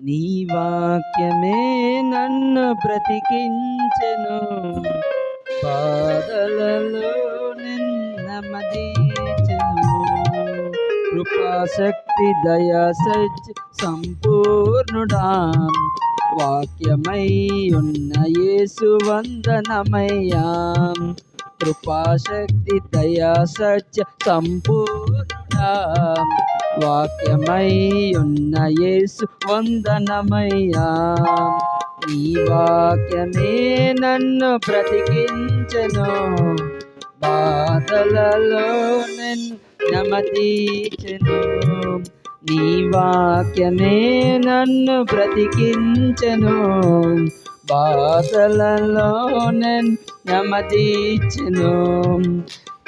నీ వాక్యమే నన్ను బ్రతికించెను, బాధలలో నెమ్మదించెను. కృపాశక్తి దయా సత్య సంపూర్ణుడా, వాక్యమై ఉన్న యేసు వందనమయ్యా. కృపాశక్తి దయా సత్య సంపూర్ణుడా, వాక్యమై ఉన్న యేసు వందనమయ్యా. నీ వాక్యమే నన్ను బ్రతికించెను, బాధలలో నెమ్మదించెను. నీ వాక్యమే నన్ను బ్రతికించెను, బాధలలో నెమ్మదించెను.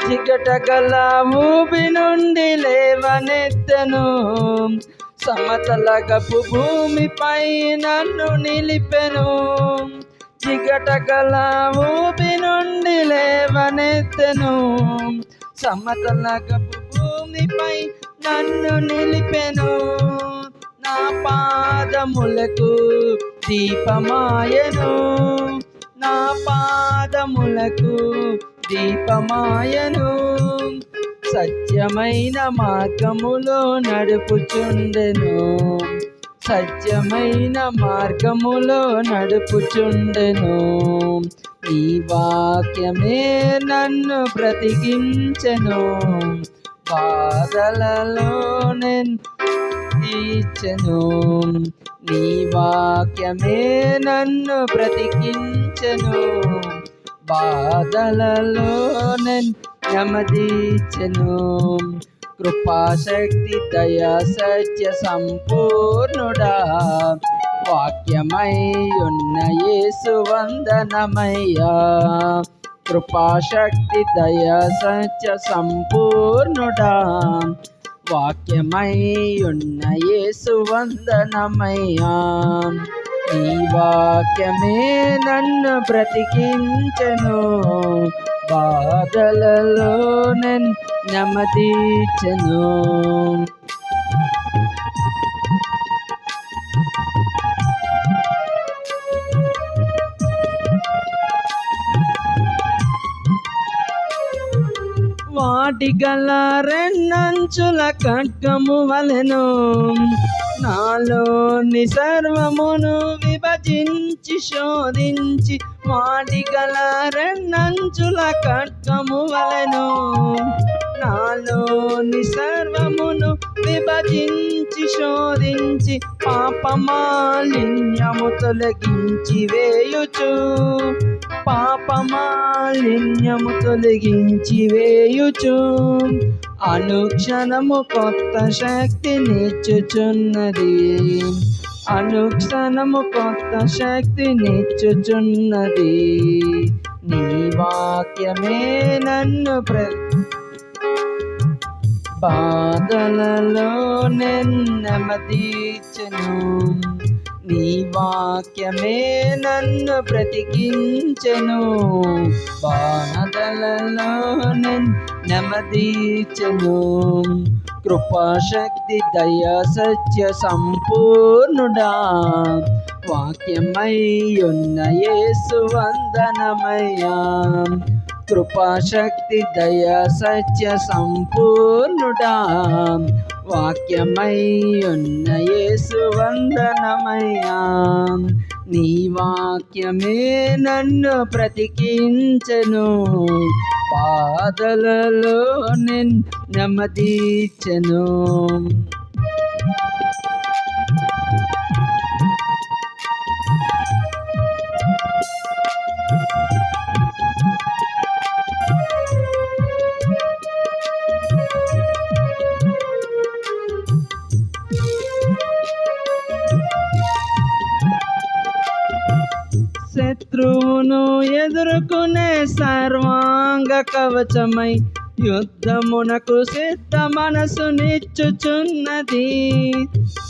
చికటగల ఊబి నుండి లేవనెత్తెను, సమతలగపు భూమిపై నన్ను నిలిపెను. చికటగల ఊబి నుండి లేవనెత్తెను, సమతలగపు భూమిపై నన్ను నిలిపెను. నా పాదములకు దీపమాయను, నా పాదములకు దీపమాయను. సత్యమైన మార్గములో నడుపుచుండెను, సత్యమైన మార్గములో నడుపుచుండెను. ఈ వాక్యమే నన్ను బ్రతికించెను, బాధలలో నెమ్మదించెను. నీ వాక్యమే నన్ను బ్రతికించెను, బాధలలో నెమ్మదించెను. కృపాశక్తి దయా సత్య సంపూర్ణుడా, వాక్యమై ఉన్న యేసు వందనమయ్యా. కృపాశక్తి దయా సత్య సంపూర్ణుడా, వాక్యమై ఉన్న యేసు వందనమయ్యా. ఈ వాక్యమే నన్ను బ్రతికించెను, బాధలలో నెమ్మదించెను. వాటి గల రెండంచుల ఖడ్గము వలెను, నాలోని సర్వమును విభజించి శోధించి. వాటి గల రెండంచుల ఖడ్గము వలెను, నాలోని సర్వమును విభజించి శోధించి. పాపమాలిన్యము తొలగించి వేయుచు, పాపమాలిన్యము తొలగించి వేయుచు. అనుక్షణము కొత్త శక్తినిచ్చుచున్నది, అనుక్షణము కొత్త శక్తినిచ్చుచున్నది. నీ వాక్యమే నన్ను బాధలలో నెమ్మదించెను. నీ వాక్యమే నన్ను బ్రతికించెను, బాధలలో నెమ్మదించెను. కృపాశక్తి దయా సత్య సంపూర్ణుడా, వాక్యమై ఉన్న యేసు వందనమయ్యా. కృపాశక్తి దయా సత్య సంపూర్ణుడా, వాక్యమై ఉన్న యేసు వందనమయ్యా. నీ వాక్యమే నన్ను బ్రతికించెను, బాధలలో నెమ్మదించెను. శత్రువును ఎదుర్కొనే సర్వాంగ కవచమై యుద్ధమునకు సిద్ధ మనసునిచ్చుచున్నది.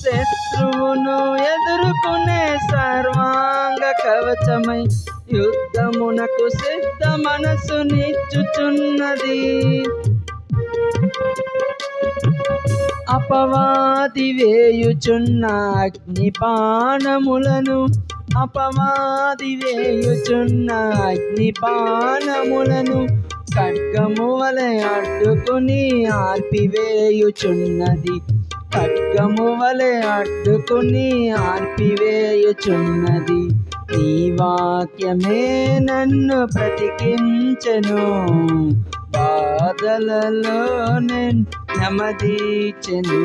శత్రువును ఎదుర్కొనే సర్వాంగ కవచమై యుద్ధమునకు సిద్ధ మనసునిచ్చుచున్నది. అపవాది వేయుచున్న అగ్నిపానములను అపవాది వేయుచున్న అగ్నిపానములను ఖడ్గము వలె అడ్డుకుని ఆర్పివేయుచున్నది. ఖడ్గము వలె అడ్డుకుని ఆర్పివేయుచున్నది. నీ వాక్యమే నన్ను బ్రతికించెను, బాధలలో నెమ్మదించెను.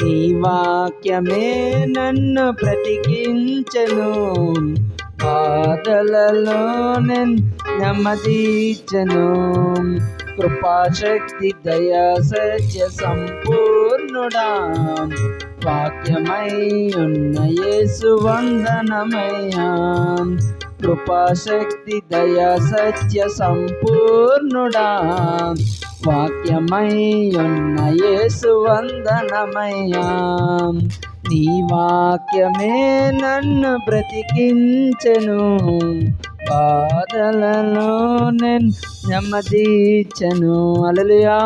నీ వాక్యమే నన్ను బ్రతికించెను, బాధలలో నెమ్మదించెను. కృపాశక్తి దయా సత్య సంపూర్ణుడా, వాక్యమై ఉన్న యేసు వందనమయ్యా. కృపాశక్తి దయా సత్య సంపూర్ణుడా, వాక్యమై ఉన్న యేసు వందనమయ్యా. నీ వాక్యమే నన్ను బ్రతికించెను, బాధలలో నెమ్మదించెను. హల్లెలూయా.